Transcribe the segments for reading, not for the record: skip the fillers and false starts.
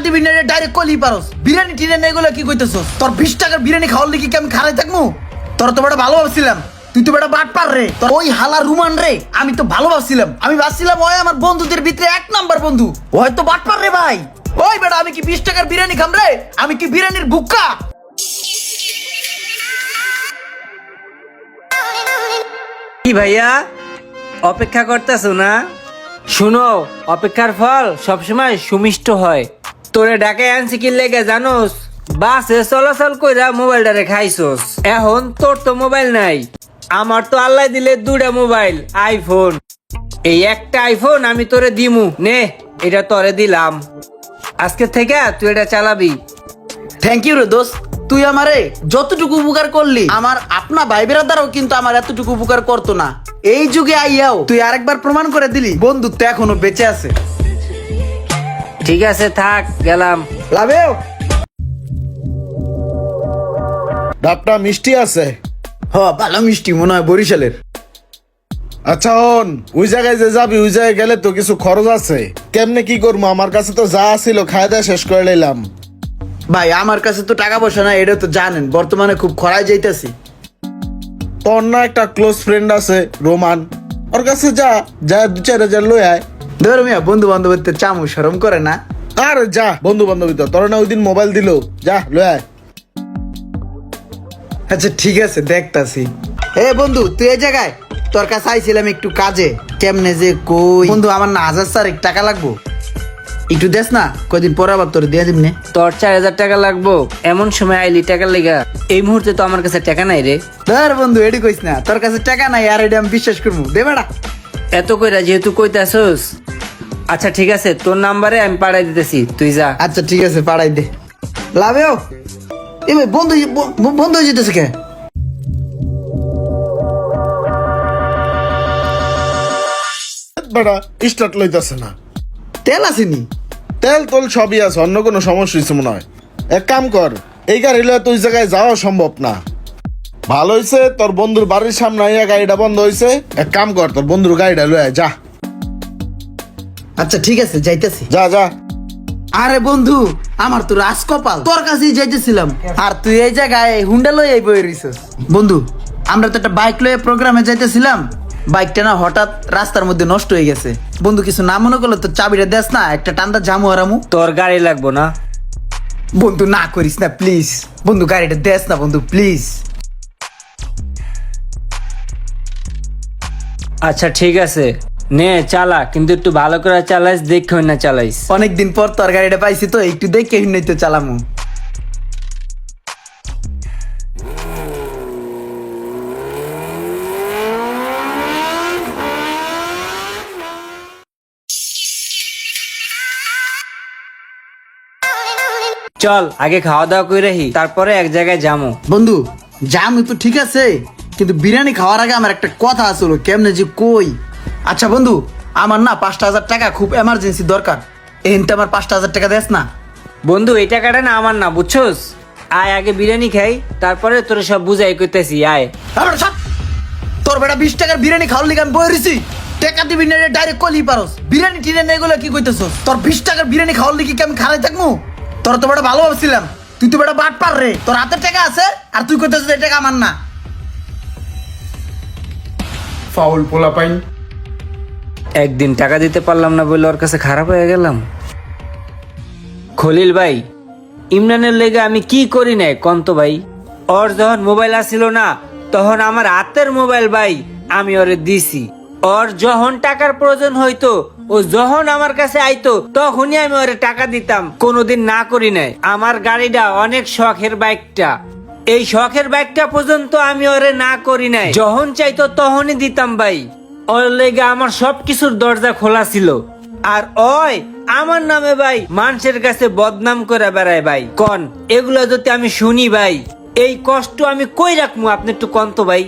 দিবি না ডাইরেক্ট কলি পারস বিরিয়ানি টিরিয়ানি এগুলো কি কইতেছস তোর 20 টাকার বিরিয়ানি খাওয়ার লিগে কি আমি খারাই থাকমু তোর তো বড় ভালো ভাবছিলাম তুই তো বড় বাট পার রে তোর ওই হালা রুমান রে আমি তো ভালো ভাবছিলাম আমি ভাবছিলাম ওই আমার বন্ধুদের ভিতরে এক নাম্বার বন্ধু ওই তো বাট পার রে ভাই ওই বেটা আমি কি 20 টাকার বিরিয়ানি খাম রে আমি কি বিরিয়ানির বুক্কা কি ভাইয়া অপেক্ষা করতেছো না? শুনো, অপেক্ষার ফল সবসময় সুমিষ্ট হয়। তোরে ডাকে আনছি কি লেগে জানোস? বাসে চলাচল কইরা মোবাইলটারে খাইছোস। এখন তোর তো মোবাইল নাই, আমার তো আল্লাহ দিলে দুটা মোবাইল আইফোন। এই একটা আইফোন আমি তোরে দিমু, নে এটা তোরে দিলাম। আজকে থেকে তুই এটা চালাবি। থ্যাংক ইউ রে দোস্ত তুই আমারে যতটুকু উপকার করলি আমার আপনা ভাই বেরাদারও কিন্তু আমার এতটুকু উপকার করতো না এই যুগে আইয়াও তুই আরেকবার প্রমাণ করে দিলি বন্ধুত্ব এখনো বেঁচে আছে ঠিক আছে থাক, গেলাম। লাভেও ডাবটা মিষ্টি আছে। হ ভালো মিষ্টি মনে হয় বরিশালের আচ্ছা হন, ওই জায়গায় যে যাবি ওই জায়গায় গেলে তো কিছু খরচ আছে। কেমনে কি করবো? আমার কাছে তো যা ছিল খাওয়া দাওয়া শেষ করে নিলাম। ভাই আমার কাছে তো টাকা পয়সা না এটা তো জানেন বর্তমানে খুব খরায় যাইতাছি তোর না একটা ক্লোজ ফ্রেন্ড আছে রোমান, ওর কাছে যা যা 2-4 হাজার লই আয়। ধর মিয়া বন্ধু বান্ধবের চামু শরম করে না আরে যা, বন্ধু বান্ধবী তো তোর না ওই দিন মোবাইল দিল, যা লই আয়। আচ্ছা ঠিক আছে দেখতাছি এ বন্ধু তুই এই জায়গায় তোর কাছে আইছিলাম একটু কাজে কেমনে যে কই বন্ধু আমার না 1000 টাকা লাগবো একটু দেস না কয়দিন পর আবার তোর দিয়ে দিবনে তোর 4000 টাকা লাগবো? এমন সময় আইলি টাকার লেগা? এই মুহূর্তে তো আমার কাছে টাকা নাই রে। ধর বন্ধু এডি কইস না তোর কাছে টাকা নাই আর এডি আমি বিশ্বাস করবো দে বেড়া এত কইরা যেহেতু কইতাছস, আচ্ছা ঠিক আছে তোর নাম্বারে আমি পাঠাই দিতেছি, তুই যা। আচ্ছা ঠিক আছে পাড়াই দে লাভেও এ ভাই বন্ধু বন্ধ হয়ে যেতেছে কে বেটা স্টার্ট লইতাছে না। তেল আসেনি তেল তোল সবই আছে, অন্য কোনো সমস্যা হয়েছে মনে হয়। এক কাম কর, এই গাড়ি লয়ে তুই জায়গায় যাওয়া সম্ভব না। ভালো হয়েছে তোর বন্ধুর বাড়ির সামনে আইয়া গাড়িটা বন্ধ হয়েছে। এক কাম কর, তোর বন্ধুর গাড়িটা লয়ে আয়, যা আচ্ছা ঠিক আছে যাইতেছি যা যা। আরে বন্ধু আমার তো রাজকপাল তোর কাছেই যাইতেছিলাম আর তুই এই জায়গায় হুন্ডা লই এই বই রইছস বন্ধু আমরা তো একটা বাইক লয়ে প্রোগ্রামে যাইতেছিলাম বাইকটা না হঠাৎ রাস্তার মধ্যে নষ্ট হয়ে গেছে বন্ধু কিছু না মনে করলে তো চাবিটা দেস না একটা টান্দা জামু আরামু তোর গাড়ি লাগবো না? বন্ধু না করিস না প্লিজ বন্ধু গাড়িটা দেস না বন্ধু প্লিজ আচ্ছা ঠিক আছে নে চালা, কিন্তু একটু ভালো করে চালাইস, দেখে না চালাইস। অনেকদিন পর তোর গাড়িটা পাইছি তো একটু দেখে নাই তো চালামু চল আগে খাওয়া দাওয়া করে রাখি, তারপরে এক জায়গায় যাবো। বন্ধু জামু তো ঠিক আছে কিন্তু বিরিয়ানি খাওয়ার আগে আমার একটা কথা আসলো কেমনে যে কই আচ্ছা বন্ধু আমার না 5000 টাকা খুব এমার্জেন্সি দরকার এনতে আমার 5000 টাকা দেস না বন্ধু এই টাকাটা না আমার না, বুঝছস? আয় আগে বিরিয়ানি খাই, তারপরে তোর সব বুঝাই করতেছি, আয়। আরে সব তোর বেটা 20 টাকার বিরিয়ানি খাওয়ার লিগে আমি বই রইছি টাকা দিবি না ডাইরেক্ট কলি পারস বিরিয়ানি টিরিয়ানি এগুলো কি কইতেছস তোর 20 টাকার বিরিয়ানি খাওয়ার লিগে কি আমি খারাই থাকমু তোর তো বড় ভালো ভাবছিলাম তুই তো বড় বাট পার রে তোর হাতে টাকা আছে আর তুই কইতেছস এই টাকা আমার না ফাউল পোলা পাইন একদিন টাকা দিতে পারলাম না বলে ওর কাছে খারাপ হয়ে গেলাম। খলিল ভাই, ইমরানের লেগে আমি কি করি নাই কন্ত ভাই? ওর যখন মোবাইল আসছিল না তখন আমার হাতের মোবাইল ভাই আমি ওরে দিছি। ওর যখন টাকার প্রয়োজন হইতো, ও যখন আমার কাছে আইতো তখনই আমি ওরে টাকা দিতাম, কোনোদিন না করি নাই। আমার গাড়িটা অনেক শখের বাইকটা, এই শখের বাইকটা পর্যন্ত আমি ওরে না করি নাই, যখন চাইতো তখনই দিতাম ভাই। ওর লেগে আমার সবকিছুর দরজা খোলা ছিল। আর ওই আমার নামে ভাই মানুষের কাছে বদনাম করে বেড়ায় ভাই। কন এগুলো যদি আমি শুনি ভাই, এই কষ্ট আমি কই রাখবো? আপনি একটু কন তো ভাই।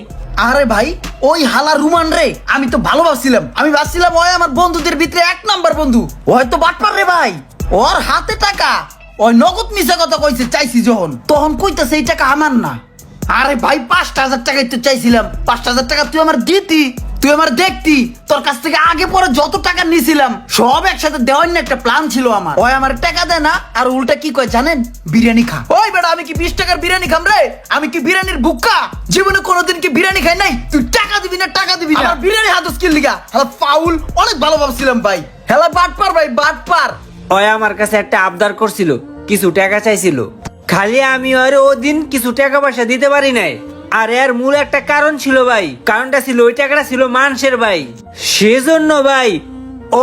আরে ভাই ওই হালা রুমান রে আমি তো ভালো ভাবছিলাম আমি ভাবছিলাম ওই আমার বন্ধুদের ভিতরে এক নাম্বার বন্ধু ওই তো বাটপার রে ভাই ওর হাতে টাকা ওই নগদ মিশা কথা কইছে চাইছি যখন তখন কইতাছে এই টাকা আমার না আরে ভাই 5000 টাকাই তো চাইছিলাম 5000 টাকা তুই আমার দিতি তুই আমার দেখতি তোর কাছ থেকে আগে পরে যত টাকা নিয়েছিলাম সব একসাথে দেওয়ার না একটা প্ল্যান ছিল আমার। ওই আমার টাকা দেয় না আর উল্টা কি কয় জানেন, বিরিয়ানি খা। ওই বেটা আমি কি 20 টাকার বিরিয়ানি খাম রে? আমি কি বিরিয়ানির বুক্কা? জীবনে কোনোদিন কি বিরিয়ানি খাই নাই? তুই টাকা দিবি না টাকা দিবি না, আমার বিরিয়ানি হাত স্কিল লিগা। হ্যালো ফাউল, অনেক ভালো ভাবছিলাম ভাই। হ্যালো বাটপার ভাই, বাটপার। ওই আমার কাছে একটা আবদার করছিল, কিছু টাকা চাইছিল, খালি আমি ওর ওদিন কিছু টাকা পয়সা দিতে পারি নাই। আর এর মূল একটা কারণ ছিল ভাই, কারণটা ছিল ওই টাকাটা ছিল মানুষের ভাই। সেজন্য ভাই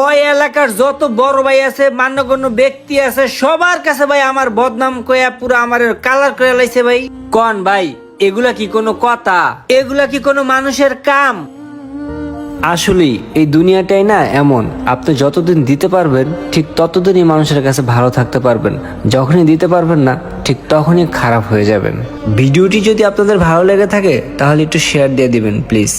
ওই এলাকার যত বড় ভাই আছে, মান্যগণ্য ব্যক্তি আছে, সবার কাছে ভাই আমার বদনাম কইয়া পুরো আমার কালার করে লাইছে ভাই। কোন ভাই এগুলা কি কোনো কথা? এগুলা কি কোনো মানুষের কাম? আসলেই এই দুনিয়াটাই না এমন, আপনি যতদিন দিতে পারবেন ঠিক ততদিনই মানুষের কাছে ভালো থাকতে পারবেন, যখনই দিতে পারবেন না ঠিক তখনই খারাপ হয়ে যাবেন। ভিডিওটি যদি আপনাদের ভালো লেগে থাকে তাহলে একটু শেয়ার দিয়ে দিবেন প্লিজ।